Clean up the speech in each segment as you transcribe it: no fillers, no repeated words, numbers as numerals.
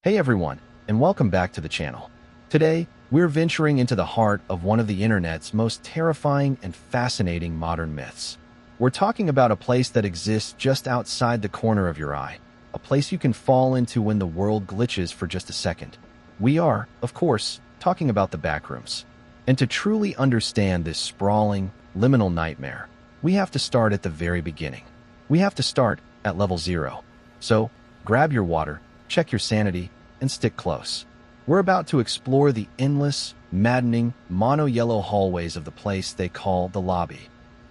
Hey everyone, and welcome back to the channel. Today, we're venturing into the heart of one of the internet's most terrifying and fascinating modern myths. We're talking about a place that exists just outside the corner of your eye, a place you can fall into when the world glitches for just a second. We are, of course, talking about the Backrooms. And to truly understand this sprawling, liminal nightmare, we have to start at the very beginning. We have to start at level 0. So, grab your water, check your sanity, and stick close. We're about to explore the endless, maddening, mono-yellow hallways of the place they call the lobby.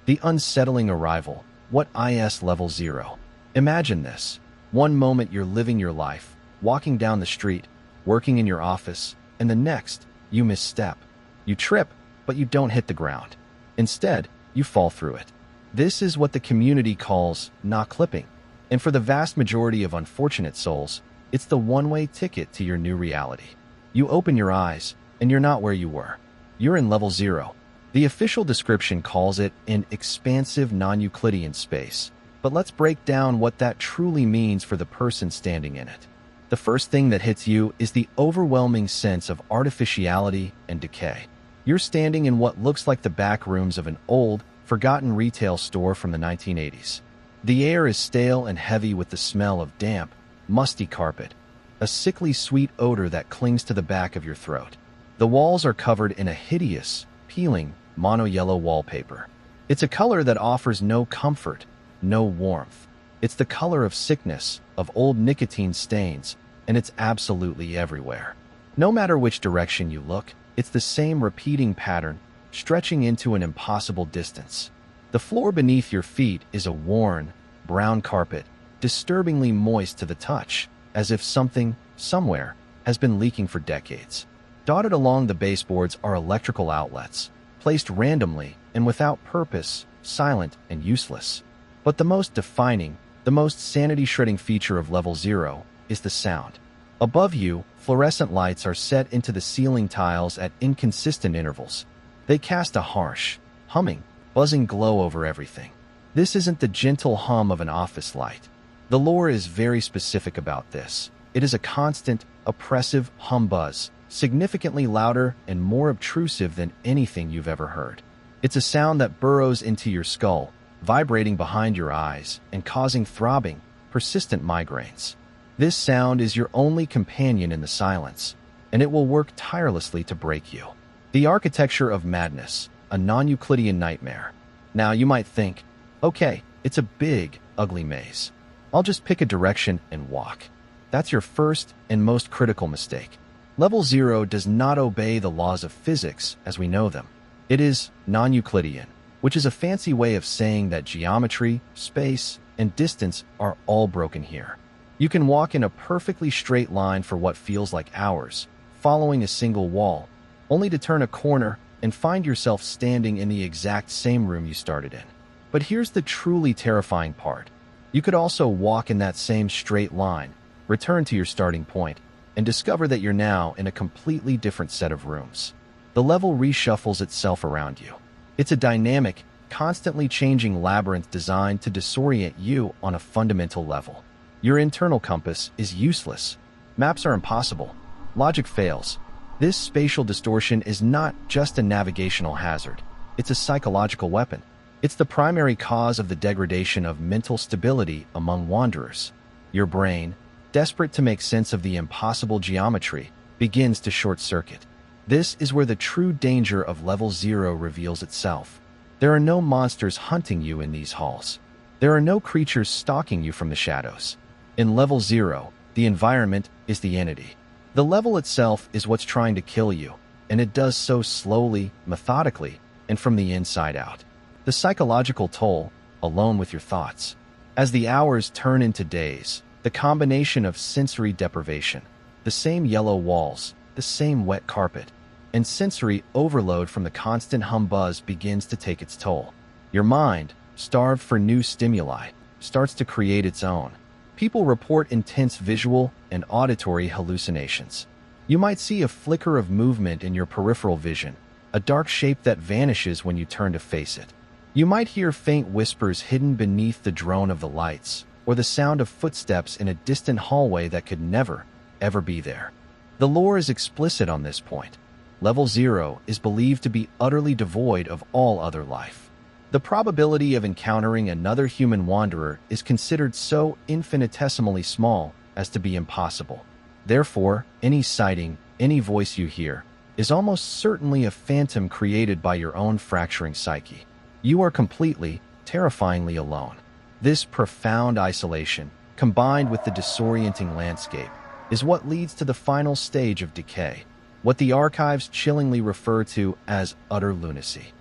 The unsettling arrival. What is level 0? Imagine this. One moment you're living your life, walking down the street, working in your office, and the next, you misstep. You trip, but you don't hit the ground. Instead, you fall through it. This is what the community calls not clipping. And for the vast majority of unfortunate souls, it's the one-way ticket to your new reality. You open your eyes, and you're not where you were. You're in level 0. The official description calls it an expansive non-Euclidean space, but let's break down what that truly means for the person standing in it. The first thing that hits you is the overwhelming sense of artificiality and decay. You're standing in what looks like the back rooms of an old, forgotten retail store from the 1980s. The air is stale and heavy with the smell of damp, musty carpet, a sickly sweet odor that clings to the back of your throat. The walls are covered in a hideous, peeling, mono-yellow wallpaper. It's a color that offers no comfort, no warmth. It's the color of sickness, of old nicotine stains, and it's absolutely everywhere. No matter which direction you look, it's the same repeating pattern, stretching into an impossible distance. The floor beneath your feet is a worn, brown carpet, disturbingly moist to the touch, as if something, somewhere, has been leaking for decades. Dotted along the baseboards are electrical outlets, placed randomly and without purpose, silent and useless. But the most defining, the most sanity-shredding feature of level 0 is the sound. Above you, fluorescent lights are set into the ceiling tiles at inconsistent intervals. They cast a harsh, humming, buzzing glow over everything. This isn't the gentle hum of an office light. The lore is very specific about this. It is a constant, oppressive hum buzz, significantly louder and more obtrusive than anything you've ever heard. It's a sound that burrows into your skull, vibrating behind your eyes and causing throbbing, persistent migraines. This sound is your only companion in the silence, and it will work tirelessly to break you. The architecture of madness, a non-Euclidean nightmare. Now you might think, okay, it's a big, ugly maze. I'll just pick a direction and walk. That's your first and most critical mistake. Level 0 does not obey the laws of physics as we know them. It is non-Euclidean, which is a fancy way of saying that geometry, space, and distance are all broken here. You can walk in a perfectly straight line for what feels like hours, following a single wall, only to turn a corner and find yourself standing in the exact same room you started in. But here's the truly terrifying part. You could also walk in that same straight line, return to your starting point, and discover that you're now in a completely different set of rooms. The level reshuffles itself around you. It's a dynamic, constantly changing labyrinth designed to disorient you on a fundamental level. Your internal compass is useless. Maps are impossible. Logic fails. This spatial distortion is not just a navigational hazard. It's a psychological weapon. It's the primary cause of the degradation of mental stability among wanderers. Your brain, desperate to make sense of the impossible geometry, begins to short-circuit. This is where the true danger of level 0 reveals itself. There are no monsters hunting you in these halls. There are no creatures stalking you from the shadows. In level 0, the environment is the entity. The level itself is what's trying to kill you, and it does so slowly, methodically, and from the inside out. The psychological toll, alone with your thoughts. As the hours turn into days, the combination of sensory deprivation, the same yellow walls, the same wet carpet, and sensory overload from the constant hum buzz begins to take its toll. Your mind, starved for new stimuli, starts to create its own. People report intense visual and auditory hallucinations. You might see a flicker of movement in your peripheral vision, a dark shape that vanishes when you turn to face it. You might hear faint whispers hidden beneath the drone of the lights, or the sound of footsteps in a distant hallway that could never, ever be there. The lore is explicit on this point. Level 0 is believed to be utterly devoid of all other life. The probability of encountering another human wanderer is considered so infinitesimally small as to be impossible. Therefore, any sighting, any voice you hear, is almost certainly a phantom created by your own fracturing psyche. You are completely, terrifyingly alone. This profound isolation, combined with the disorienting landscape, is what leads to the final stage of decay, what the archives chillingly refer to as utter lunacy.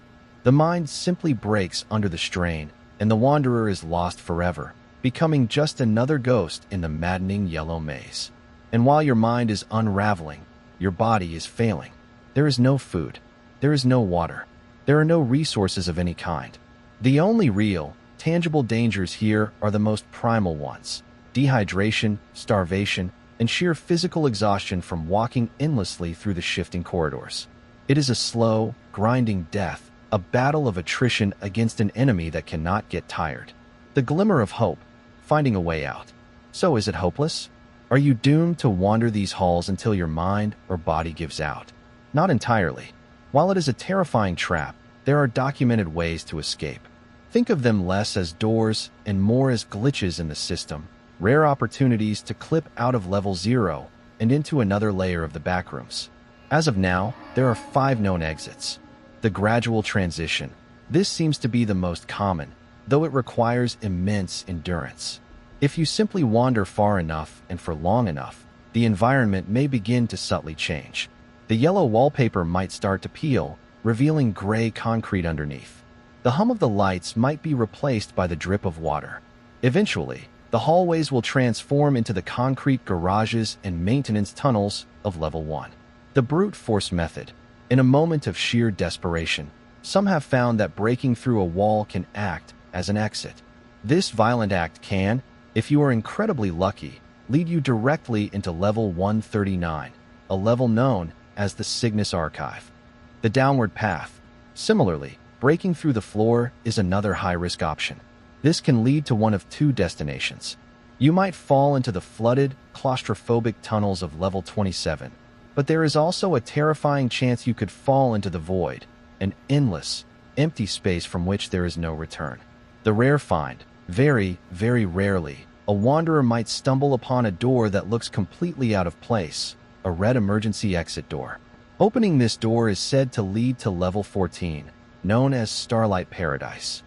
The mind simply breaks under the strain, and the wanderer is lost forever, becoming just another ghost in the maddening yellow maze. And while your mind is unraveling, your body is failing. There is no food. There is no water. There are no resources of any kind. The only real, tangible dangers here are the most primal ones: dehydration, starvation, and sheer physical exhaustion from walking endlessly through the shifting corridors. It is a slow, grinding death, a battle of attrition against an enemy that cannot get tired. The glimmer of hope, finding a way out. So is it hopeless? Are you doomed to wander these halls until your mind or body gives out? Not entirely. While it is a terrifying trap, there are documented ways to escape. Think of them less as doors and more as glitches in the system, rare opportunities to clip out of level 0 and into another layer of the backrooms. As of now, there are 5 known exits. The gradual transition. This seems to be the most common, though it requires immense endurance. If you simply wander far enough and for long enough, the environment may begin to subtly change. The yellow wallpaper might start to peel, revealing gray concrete underneath. The hum of the lights might be replaced by the drip of water. Eventually, the hallways will transform into the concrete garages and maintenance tunnels of level 1. The brute force method. In a moment of sheer desperation, some have found that breaking through a wall can act as an exit. This violent act can, if you are incredibly lucky, lead you directly into level 139, a level known as the Cygnus Archive. The downward path. Similarly, breaking through the floor is another high-risk option. This can lead to one of 2 destinations. You might fall into the flooded, claustrophobic tunnels of level 27, but there is also a terrifying chance you could fall into the void, an endless, empty space from which there is no return. The rare find. Very, very rarely, a wanderer might stumble upon a door that looks completely out of place, a red emergency exit door. Opening this door is said to lead to level 14, known as Starlight Paradise.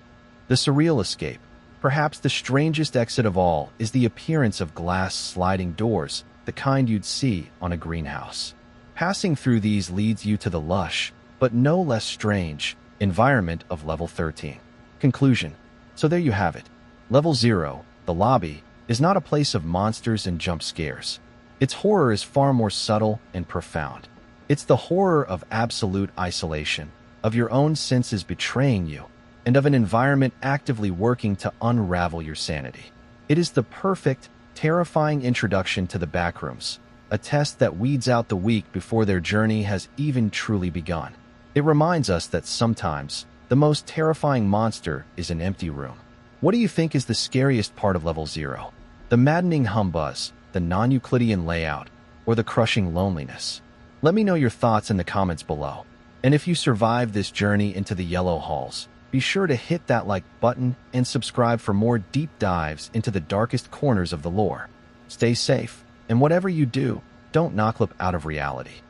The surreal escape. Perhaps the strangest exit of all is the appearance of glass sliding doors, the kind you'd see on a greenhouse. Passing through these leads you to the lush, but no less strange, environment of level 13. Conclusion. So there you have it. Level 0, the lobby, is not a place of monsters and jump scares. Its horror is far more subtle and profound. It's the horror of absolute isolation, of your own senses betraying you, and of an environment actively working to unravel your sanity. It is the perfect, terrifying introduction to the Backrooms, a test that weeds out the weak before their journey has even truly begun. It reminds us that sometimes, the most terrifying monster is an empty room. What do you think is the scariest part of level 0? The maddening humbuzz, the non-Euclidean layout, or the crushing loneliness? Let me know your thoughts in the comments below. And if you survive this journey into the yellow halls, be sure to hit that like button and subscribe for more deep dives into the darkest corners of the lore. Stay safe, and whatever you do, don't knock out of reality.